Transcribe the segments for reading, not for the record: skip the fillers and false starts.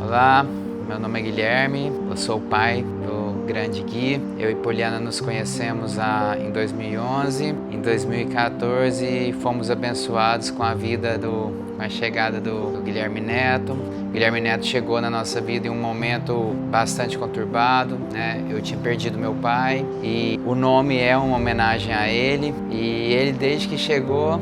Olá, meu nome é Guilherme, eu sou o pai do grande Gui. Eu e Poliana nos conhecemos em 2011. Em 2014 fomos abençoados com a chegada do Guilherme Neto. O Guilherme Neto chegou na nossa vida em um momento bastante conturbado, né? Eu tinha perdido meu pai e o nome é uma homenagem a ele. E ele, desde que chegou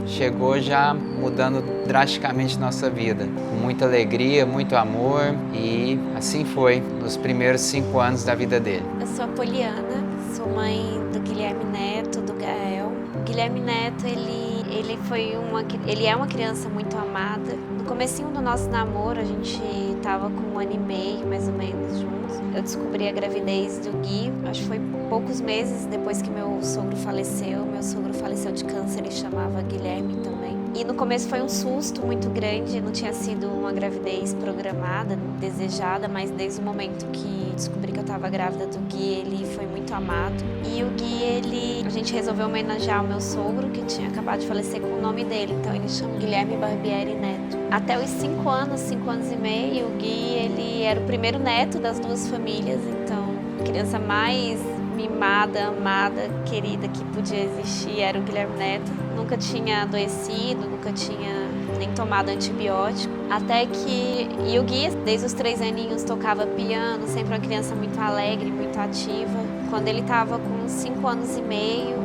já mudando drasticamente nossa vida. Com muita alegria, muito amor, e assim foi nos primeiros 5 anos da vida dele. Eu sou a Poliana, sou mãe do Guilherme Neto, do Gael. O Guilherme Neto, ele é uma criança muito amada. No comecinho do nosso namoro, a gente tava com 1 ano e meio, mais ou menos, juntos. Eu descobri a gravidez do Gui, acho que foi poucos meses depois que meu sogro faleceu. Meu sogro faleceu de câncer, ele chamava Guilherme também. E no começo foi um susto muito grande, não tinha sido uma gravidez programada, desejada, mas desde o momento que descobri que eu estava grávida do Gui, ele foi muito amado. E o Gui, a gente resolveu homenagear o meu sogro, que tinha acabado de falecer, com o nome dele, então ele chama Guilherme Barbieri Neto. Até os 5 anos, 5 anos e meio, o Gui, ele era o primeiro neto das 2 famílias, então a criança mais mimada, amada, querida que podia existir era o Guilherme Neto. Nunca tinha adoecido, nunca tinha nem tomado antibiótico. Até que... E o Gui, desde os 3 aninhos, tocava piano, sempre uma criança muito alegre, muito ativa. Quando ele estava com 5 anos e meio,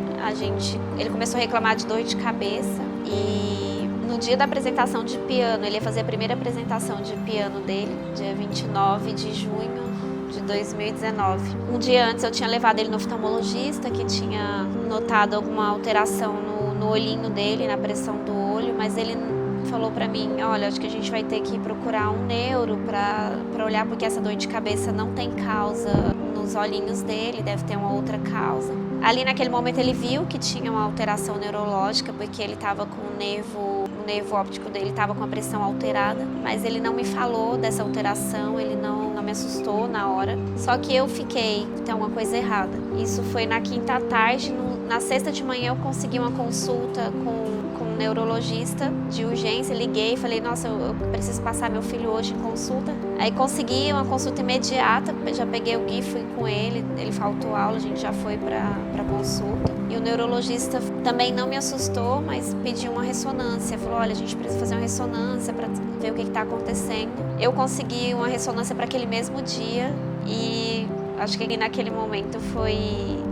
ele começou a reclamar de dor de cabeça. E no dia da apresentação de piano, ele ia fazer a primeira apresentação de piano dele, dia 29 de junho de 2019. Um dia antes eu tinha levado ele no oftalmologista, que tinha notado alguma alteração no olhinho dele, na pressão do olho, mas ele falou pra mim, olha, acho que a gente vai ter que procurar um neuro pra olhar, porque essa dor de cabeça não tem causa nos olhinhos dele, deve ter uma outra causa. Ali naquele momento ele viu que tinha uma alteração neurológica, porque ele estava com o nervo óptico dele estava com a pressão alterada, mas ele não me falou dessa alteração, ele não me assustou na hora. Só que eu fiquei, tem alguma coisa errada. Isso foi na quinta à tarde, na sexta de manhã eu consegui uma consulta com um neurologista de urgência, liguei e falei, nossa, eu preciso passar meu filho hoje em consulta. Aí consegui uma consulta imediata, já peguei o Gui, fui com ele faltou aula, a gente já foi pra consulta. E o neurologista também não me assustou, mas pediu uma ressonância. Falou, olha, a gente precisa fazer uma ressonância para ver o que está acontecendo. Eu consegui uma ressonância para aquele mesmo dia e acho que naquele momento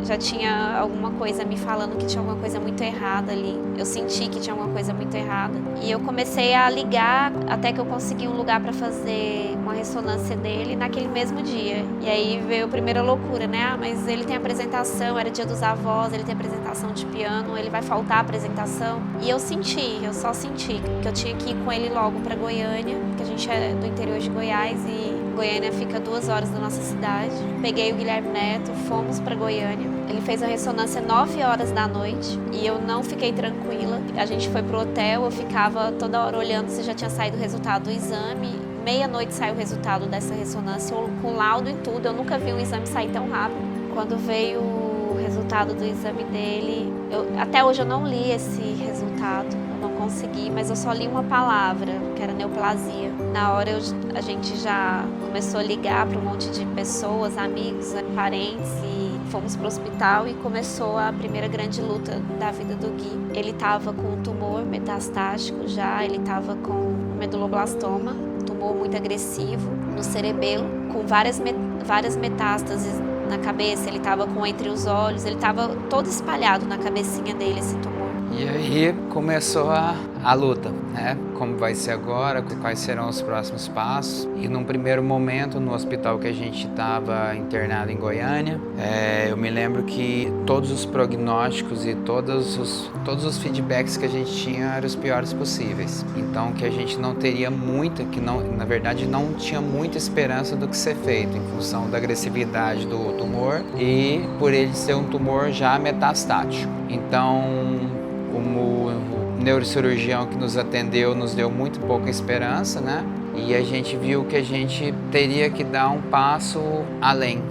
já tinha alguma coisa me falando que tinha alguma coisa muito errada ali. Eu senti que tinha alguma coisa muito errada. E eu comecei a ligar até que eu consegui um lugar para fazer uma ressonância dele naquele mesmo dia. E aí veio a primeira loucura, né? Ah, mas ele tem apresentação, era dia dos avós, ele tem apresentação de piano, ele vai faltar a apresentação. E eu só senti que eu tinha que ir com ele logo para Goiânia, que a gente é do interior de Goiás e Goiânia fica 2 horas da nossa cidade. Peguei o Guilherme Neto, fomos para Goiânia. Ele fez a ressonância 9 horas da noite e eu não fiquei tranquila. A gente foi pro hotel, eu ficava toda hora olhando se já tinha saído o resultado do exame. Meia-noite saiu o resultado dessa ressonância, com laudo e tudo. Eu nunca vi um exame sair tão rápido. Quando veio o resultado do exame dele, até hoje eu não li esse resultado. Não consegui, mas eu só li uma palavra, que era neoplasia. Na hora a gente já começou a ligar para um monte de pessoas, amigos, parentes, e fomos para o hospital e começou a primeira grande luta da vida do Gui. Ele estava com um tumor metastático já, ele estava com meduloblastoma, um tumor muito agressivo no cerebelo, com várias metástases na cabeça, ele estava com entre os olhos, ele estava todo espalhado na cabecinha dele esse tumor. E aí começou a luta, né? Como vai ser agora, quais serão os próximos passos. E num primeiro momento, no hospital que a gente estava internado em Goiânia, eu me lembro que todos os prognósticos e todos os feedbacks que a gente tinha eram os piores possíveis. Então que a gente não teria na verdade não tinha muita esperança do que ser feito, em função da agressividade do tumor e por ele ser um tumor já metastático. Então, o neurocirurgião que nos atendeu nos deu muito pouca esperança, né? E a gente viu que a gente teria que dar um passo além.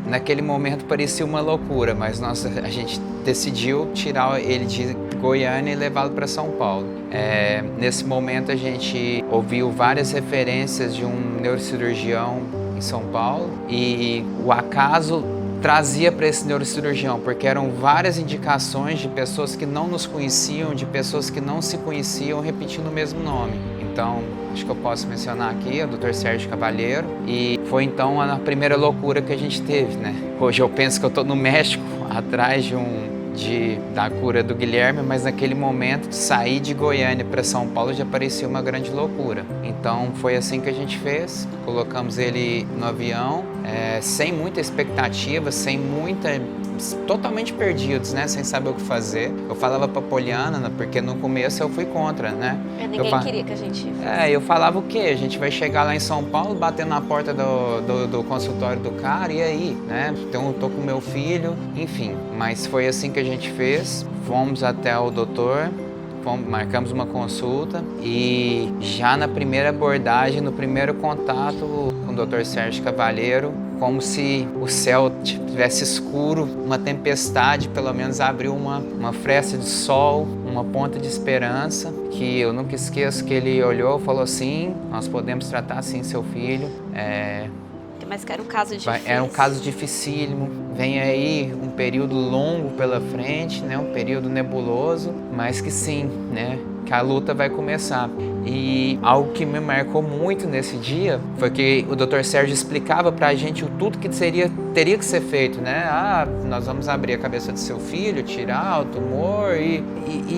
Naquele momento parecia uma loucura, mas a gente decidiu tirar ele de Goiânia e levá-lo para São Paulo. Nesse momento a gente ouviu várias referências de um neurocirurgião em São Paulo e o acaso trazia para esse neurocirurgião, porque eram várias indicações de pessoas que não nos conheciam, de pessoas que não se conheciam repetindo o mesmo nome. Então, acho que eu posso mencionar aqui o Dr. Sérgio Cavalheiro, e foi então a primeira loucura que a gente teve, né? Hoje eu penso que eu estou no México, atrás da cura do Guilherme, mas naquele momento de sair de Goiânia para São Paulo já parecia uma grande loucura. Então foi assim que a gente fez, colocamos ele no avião, sem muita expectativa, totalmente perdidos, né? Sem saber o que fazer. Eu falava pra Poliana, porque no começo eu fui contra, né? Ninguém queria que a gente fosse. Eu falava o quê? A gente vai chegar lá em São Paulo, bater na porta do consultório do cara, e aí, né? Então eu tô com meu filho, enfim. Mas foi assim que a gente fez. Fomos até o doutor, marcamos uma consulta e já na primeira abordagem, no primeiro contato com o Dr. Sérgio Cavalheiro, como se o céu tivesse escuro, uma tempestade pelo menos abriu uma fresta de sol, uma ponta de esperança, que eu nunca esqueço que ele olhou e falou assim: nós podemos tratar assim seu filho. Mas que era um caso difícil. Era um caso dificílimo. Vem aí um período longo pela frente, né? Um período nebuloso, mas que sim, né? Que a luta vai começar. E algo que me marcou muito nesse dia foi que o Dr. Sérgio explicava pra gente tudo que teria que ser feito, né? Nós vamos abrir a cabeça do seu filho, tirar o tumor e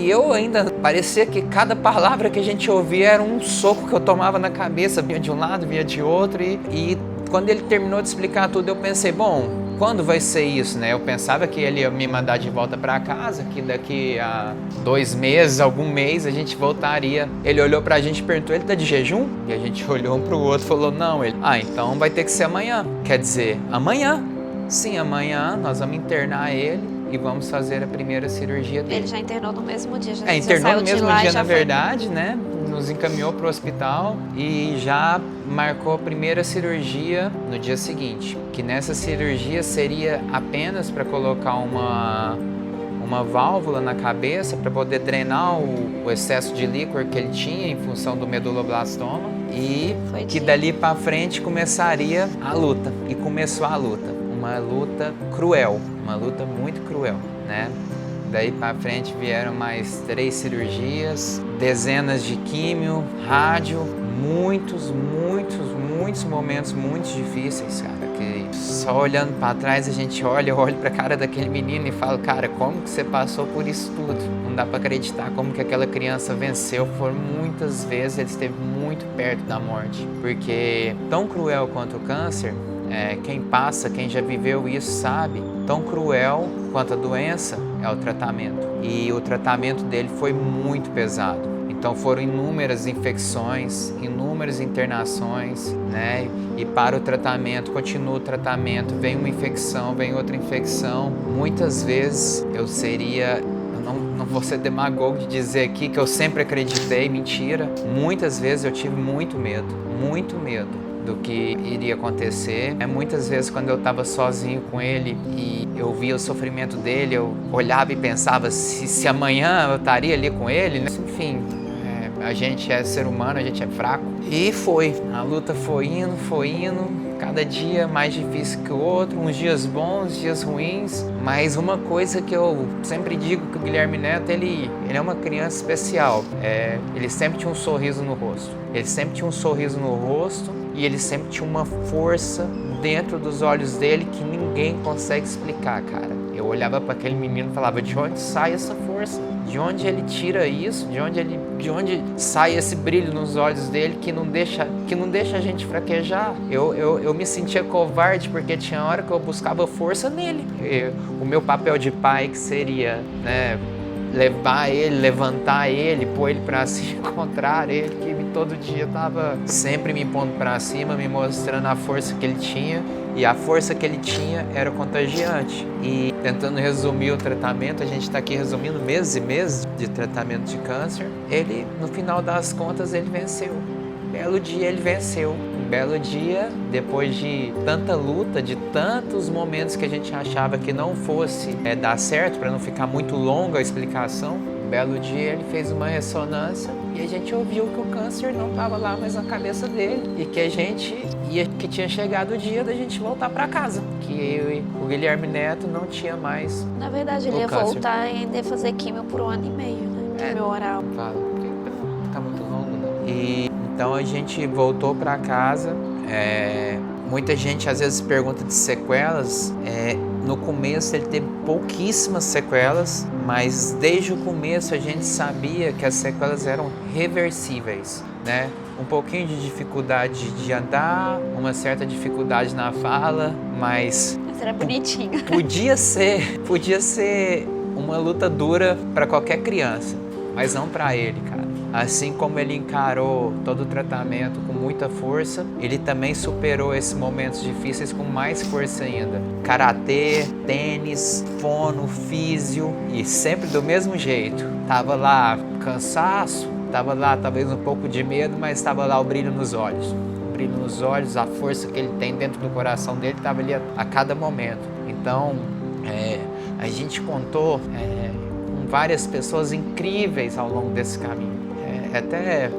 eu ainda parecia que cada palavra que a gente ouvia era um soco que eu tomava na cabeça, vinha de um lado, vinha de outro e quando ele terminou de explicar tudo, eu pensei, bom, quando vai ser isso, né? Eu pensava que ele ia me mandar de volta para casa, que daqui a 2 meses, algum mês, a gente voltaria. Ele olhou pra gente e perguntou, ele tá de jejum? E a gente olhou um pro outro e falou, não. Ele, então vai ter que ser amanhã. Quer dizer, amanhã? Sim, amanhã nós vamos internar ele e vamos fazer a primeira cirurgia dele. Ele já internou no mesmo dia. Já internou já no mesmo dia, na verdade, né? Nos encaminhou para o hospital e já marcou a primeira cirurgia no dia seguinte. Que nessa cirurgia seria apenas para colocar uma válvula na cabeça para poder drenar o excesso de líquor que ele tinha em função do meduloblastoma e que dali para frente começaria a luta. E começou a luta. Uma luta cruel, uma luta muito cruel, né? Daí para frente vieram mais 3 cirurgias, dezenas de químio, rádio, muitos momentos muito difíceis, cara, que só olhando para trás a gente eu olho para a cara daquele menino e falo, cara, como que você passou por isso tudo? Não dá para acreditar como que aquela criança venceu, muitas vezes ele esteve muito perto da morte, porque tão cruel quanto o câncer, quem já viveu isso sabe, tão cruel quanto a doença é o tratamento. E o tratamento dele foi muito pesado. Então foram inúmeras infecções, inúmeras internações, né? E para o tratamento, continua o tratamento, vem uma infecção, vem outra infecção. Muitas vezes eu não vou ser demagogo de dizer aqui que eu sempre acreditei, mentira. Muitas vezes eu tive muito medo do que iria acontecer. Muitas vezes quando eu estava sozinho com ele e eu via o sofrimento dele, eu olhava e pensava se amanhã eu estaria ali com ele, né? Enfim, a gente é ser humano, a gente é fraco. E a luta foi indo, cada dia mais difícil que o outro, uns dias bons, dias ruins. Mas uma coisa que eu sempre digo que o Guilherme Neto, ele é uma criança especial. Ele sempre tinha um sorriso no rosto. E ele sempre tinha uma força dentro dos olhos dele que ninguém consegue explicar, cara. Eu olhava para aquele menino e falava, de onde sai essa força? De onde ele tira isso? De onde sai esse brilho nos olhos dele que não deixa a gente fraquejar? Eu me sentia covarde porque tinha hora que eu buscava força nele. O meu papel de pai que seria, né, levar ele, levantar ele, pôr ele pra cima, encontrar ele, que todo dia tava sempre me pondo pra cima, me mostrando a força que ele tinha, e a força que ele tinha era contagiante. E tentando resumir o tratamento, a gente tá aqui resumindo meses e meses de tratamento de câncer, ele, no final das contas, ele venceu. Um belo dia ele venceu. Um belo dia, depois de tanta luta, de tantos momentos que a gente achava que não fosse dar certo, para não ficar muito longa a explicação, Um belo dia ele fez uma ressonância e a gente ouviu que o câncer não estava lá mais na cabeça dele e que tinha chegado o dia da gente voltar para casa, que o Guilherme Neto não tinha mais. Na verdade, ele ia voltar e ainda ia fazer químio por 1 ano e meio, né? Químio oral. Fala, porque tá muito longo, né? E então a gente voltou para casa. Muita gente às vezes pergunta de sequelas. No começo ele teve pouquíssimas sequelas, mas desde o começo a gente sabia que as sequelas eram reversíveis, né? Um pouquinho de dificuldade de andar, uma certa dificuldade na fala, mas era bonitinho. Podia ser uma luta dura para qualquer criança, mas não para ele, cara. Assim como ele encarou todo o tratamento com muita força, ele também superou esses momentos difíceis com mais força ainda. Karatê, tênis, fono, físio e sempre do mesmo jeito. Tava lá cansaço, tava lá talvez um pouco de medo, mas estava lá o brilho nos olhos. O brilho nos olhos, a força que ele tem dentro do coração dele estava ali a cada momento. Então, a gente contou com várias pessoas incríveis ao longo desse caminho.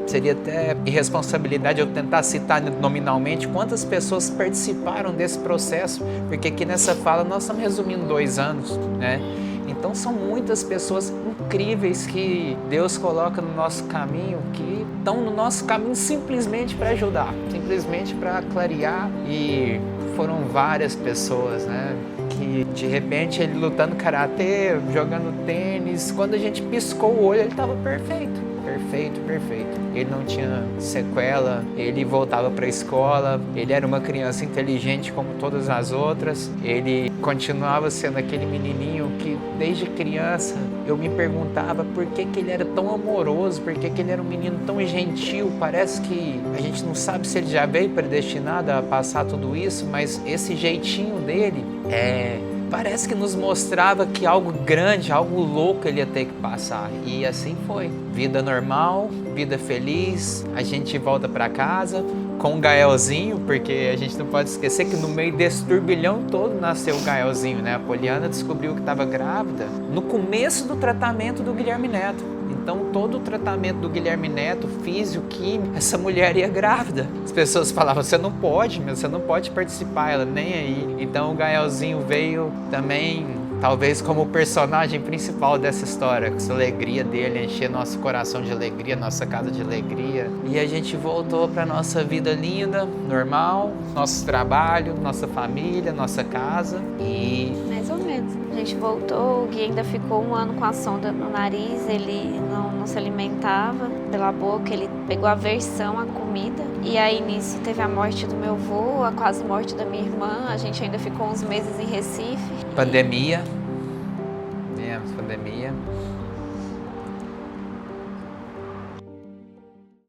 Seria até irresponsabilidade eu tentar citar nominalmente quantas pessoas participaram desse processo, porque aqui nessa fala nós estamos resumindo 2 anos, né? Então são muitas pessoas incríveis que Deus coloca no nosso caminho, que estão no nosso caminho simplesmente para ajudar, simplesmente para clarear. E foram várias pessoas, né? Que de repente ele lutando karatê, jogando tênis, quando a gente piscou o olho ele estava perfeito. Perfeito. Ele não tinha sequela, ele voltava para a escola, ele era uma criança inteligente como todas as outras, ele continuava sendo aquele menininho que desde criança eu me perguntava por que ele era tão amoroso, por que ele era um menino tão gentil. Parece que a gente não sabe se ele já veio predestinado a passar tudo isso, mas esse jeitinho dele parece que nos mostrava que algo grande, algo louco ele ia ter que passar. E assim foi. Vida normal, vida feliz, a gente volta para casa com um Gaelzinho, porque a gente não pode esquecer que no meio desse turbilhão todo nasceu o Gaelzinho, né? A Poliana descobriu que estava grávida no começo do tratamento do Guilherme Neto. Então, todo o tratamento do Guilherme Neto, físico, químico, essa mulher ia grávida. As pessoas falavam, você não pode participar, ela nem aí. Então, o Gaelzinho veio também, talvez como o personagem principal dessa história, com essa alegria dele, encher nosso coração de alegria, nossa casa de alegria. E a gente voltou para nossa vida linda, normal, nosso trabalho, nossa família, nossa casa e... Mais ou menos. A gente voltou, o Gui ainda ficou 1 ano com a sonda no nariz, ele não se alimentava pela boca, ele pegou aversão à comida. E aí nisso teve a morte do meu avô, a quase morte da minha irmã, a gente ainda ficou uns meses em Recife. Pandemia.